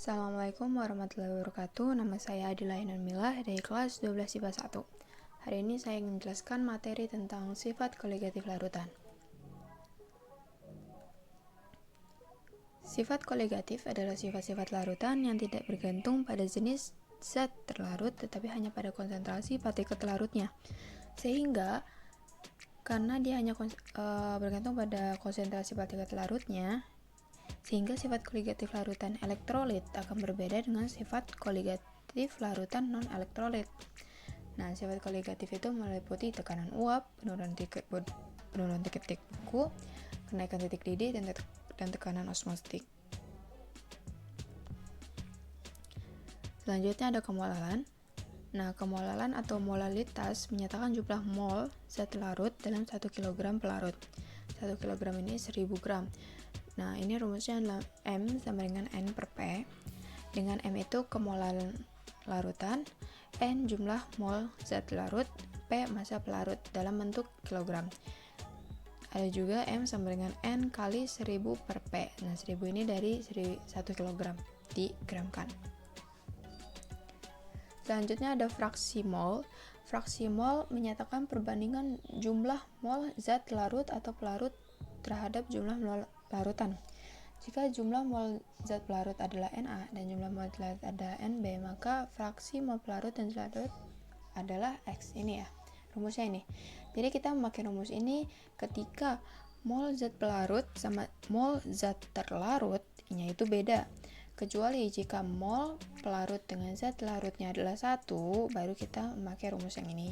Assalamualaikum warahmatullahi wabarakatuh. Nama saya Adila Inanmilah dari kelas 12 IPA 1. Hari ini saya ingin menjelaskan materi tentang sifat koligatif larutan. Sifat koligatif adalah sifat-sifat larutan yang tidak bergantung pada jenis zat terlarut tetapi hanya pada konsentrasi partikel terlarutnya. Sehingga karena dia hanya bergantung pada konsentrasi partikel terlarutnya, sehingga sifat koligatif larutan elektrolit akan berbeda dengan sifat koligatif larutan non-elektrolit. Nah, sifat koligatif itu meliputi tekanan uap, penurunan titik beku, kenaikan titik didih, dan tekanan osmotik. Selanjutnya ada kemolalan. Nah, kemolalan atau molalitas menyatakan jumlah mol zat larut dalam 1 kg pelarut. 1 kg ini 1000 gram. Nah, ini rumusnya adalah M sama dengan N per P. Dengan M itu kemolalan larutan, N jumlah mol zat larut, P massa pelarut dalam bentuk kilogram. Ada juga M sama dengan N kali 1000 per P. Nah, 1000 ini dari 1 kg digramkan. Selanjutnya ada fraksi mol. Fraksi mol menyatakan perbandingan jumlah mol zat larut atau pelarut terhadap jumlah mol larutan. Jika jumlah mol zat pelarut adalah Na dan jumlah mol pelarut adalah Nb, maka fraksi mol pelarut dan larut adalah X. Ini ya, rumusnya ini. Jadi kita memakai rumus ini ketika mol zat pelarut sama mol zat terlarutnya itu beda. Kecuali jika mol pelarut dengan zat larutnya adalah 1, baru kita memakai rumus yang ini.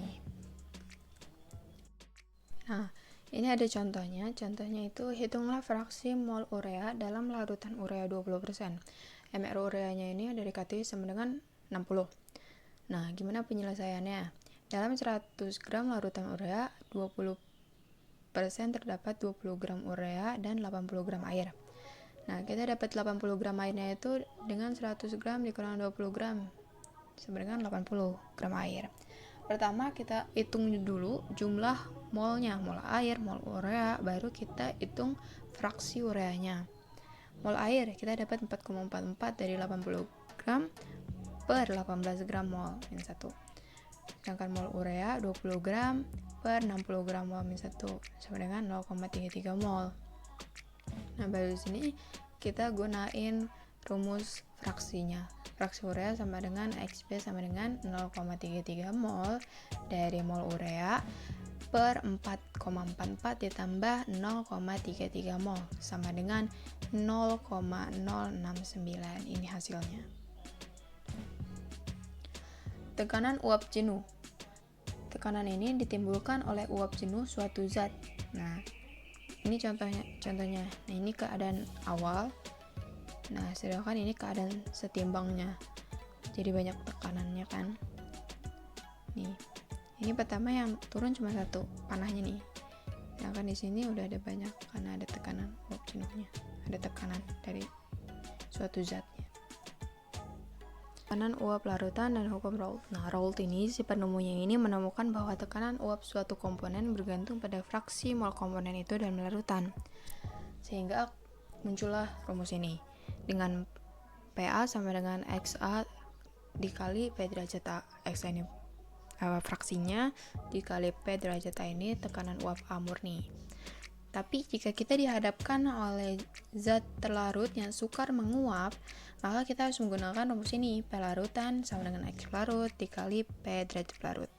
Nah, ini ada contohnya. Contohnya itu hitunglah fraksi mol urea dalam larutan urea 20%. MR ureanya ini dari KT sama dengan 60. Nah, gimana penyelesaiannya? Dalam 100 gram larutan urea, 20% terdapat 20 gram urea dan 80 gram air. Nah, kita dapat 80 gram airnya itu dengan 100 gram dikurang 20 gram sama dengan 80 gram air. Pertama kita hitung dulu jumlah molnya, mol air, mol urea, baru kita hitung fraksi ureanya. Mol air kita dapat 4,44 dari 80 gram per 18 gram mol min 1. Sedangkan mol urea 20 gram per 60 gram mol min 1 sama dengan 0,33 mol. Nah, baru di sini kita gunain rumus fraksinya. Fraksi urea sama dengan XP sama dengan 0,33 mol dari mol urea per 4,44 ditambah 0,33 mol sama dengan 0,069. Ini hasilnya. Tekanan uap jenuh. Tekanan ini ditimbulkan oleh uap jenuh suatu zat. Nah, ini contohnya. Nah, ini keadaan awal. Nah, sedangkan ini keadaan setimbangnya. Jadi banyak tekanannya kan. Nih. Ini pertama yang turun cuma 1 panahnya nih. Sedangkan di sini udah ada banyak karena ada tekanan uap jenuhnya. Ada tekanan dari suatu zatnya. Tekanan uap larutan dan hukum Raoult. Nah, Raoult ini si penemunya ini menemukan bahwa tekanan uap suatu komponen bergantung pada fraksi mol komponen itu dan larutan. Sehingga muncullah rumus ini dengan PA sama dengan XA dikali P derajat A. X ini fraksinya dikali P derajat A ini tekanan uap A murni. Tapi jika kita dihadapkan oleh zat terlarut yang sukar menguap, maka kita harus menggunakan rumus ini. P larutan sama dengan X pelarut dikali P derajat pelarut.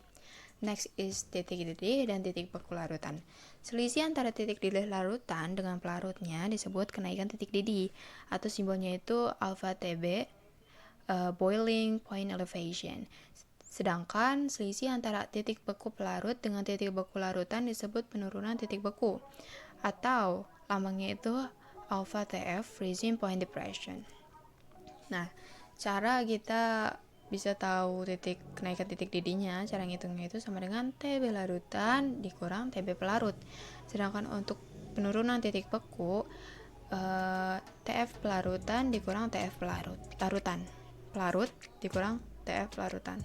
Next is titik didih dan titik beku larutan. Selisih antara titik didih larutan dengan pelarutnya disebut kenaikan titik didih, atau simbolnya itu alpha TB, boiling point elevation. Sedangkan selisih antara titik beku pelarut dengan titik beku larutan disebut penurunan titik beku, atau lambangnya itu alpha TF, freezing point depression. Nah, cara kita bisa tahu kenaikan titik didihnya, cara ngitungnya itu sama dengan TB larutan dikurang TB pelarut. Sedangkan untuk penurunan titik beku, TF pelarutan dikurang TF larutan. Pelarut dikurang TF larutan.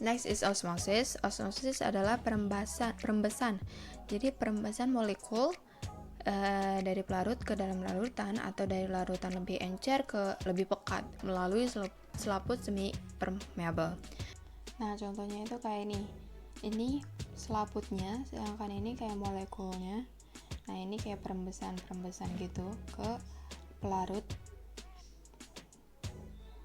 Next is osmosis. Osmosis adalah perembesan. Jadi perembesan molekul dari pelarut ke dalam larutan atau dari larutan lebih encer ke lebih pekat melalui selaput semi permeable. Nah, contohnya itu kayak ini selaputnya, sedangkan ini kayak molekulnya. Nah, ini kayak perembesan gitu ke pelarut,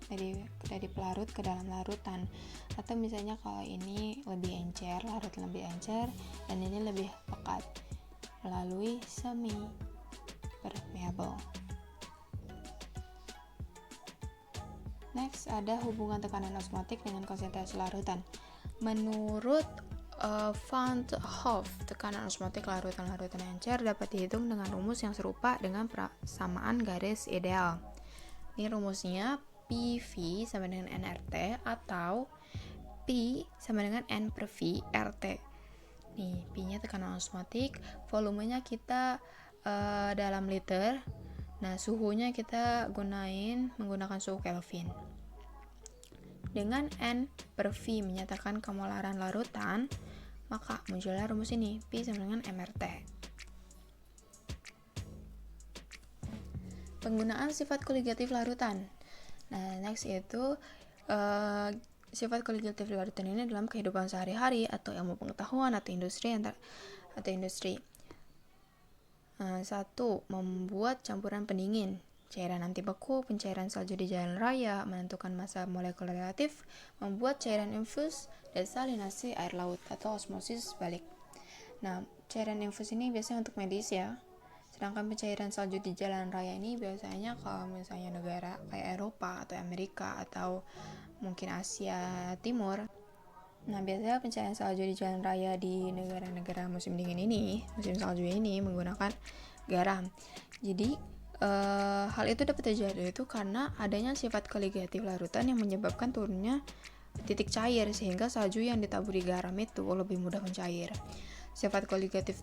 dari pelarut ke dalam larutan. Atau misalnya kalau ini lebih encer, larut lebih encer, dan ini lebih pekat melalui semi permeable. Next, ada hubungan tekanan osmotik dengan konsentrasi larutan. Menurut Van 't Hoff, tekanan osmotik larutan-larutan encer dapat dihitung dengan rumus yang serupa dengan persamaan garis ideal. Ini rumusnya PV sama dengan nRT atau P sama dengan N per V RT. Nih, P-nya tekanan osmotik, volumenya kita dalam liter. Nah, suhunya kita menggunakan suhu Kelvin. Dengan N per V menyatakan kemolaran larutan, maka muncullah rumus ini, P sama dengan mRT. Penggunaan sifat koligatif larutan. Nah, next itu sifat koligatif larutan ini dalam kehidupan sehari-hari atau ilmu pengetahuan atau industri. Satu, membuat campuran pendingin, cairan anti beku, pencairan salju di jalan raya, menentukan massa molekul relatif, membuat cairan infus, desalinasi air laut atau osmosis balik. Nah, cairan infus ini biasanya untuk medis ya. Sedangkan pencairan salju di jalan raya ini biasanya kalau misalnya negara kayak Eropa atau Amerika atau mungkin Asia Timur. Nah, biasanya pencairan salju di jalan raya di negara-negara musim dingin ini, musim salju ini menggunakan garam. Jadi, hal itu dapat terjadi itu karena adanya sifat koligatif larutan yang menyebabkan turunnya titik cair, sehingga salju yang ditaburi garam itu lebih mudah mencair. Sifat koligatif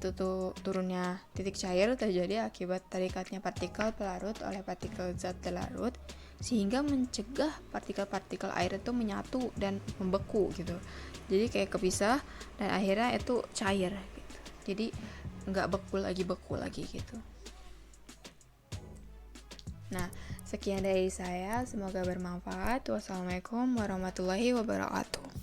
turunnya titik cair terjadi akibat tarikatnya partikel pelarut oleh partikel zat pelarut, sehingga mencegah partikel-partikel air itu menyatu dan membeku gitu. Jadi kayak kepisah dan akhirnya itu cair gitu. Jadi nggak beku lagi gitu. Nah, sekian dari saya, semoga bermanfaat. Wassalamualaikum warahmatullahi wabarakatuh.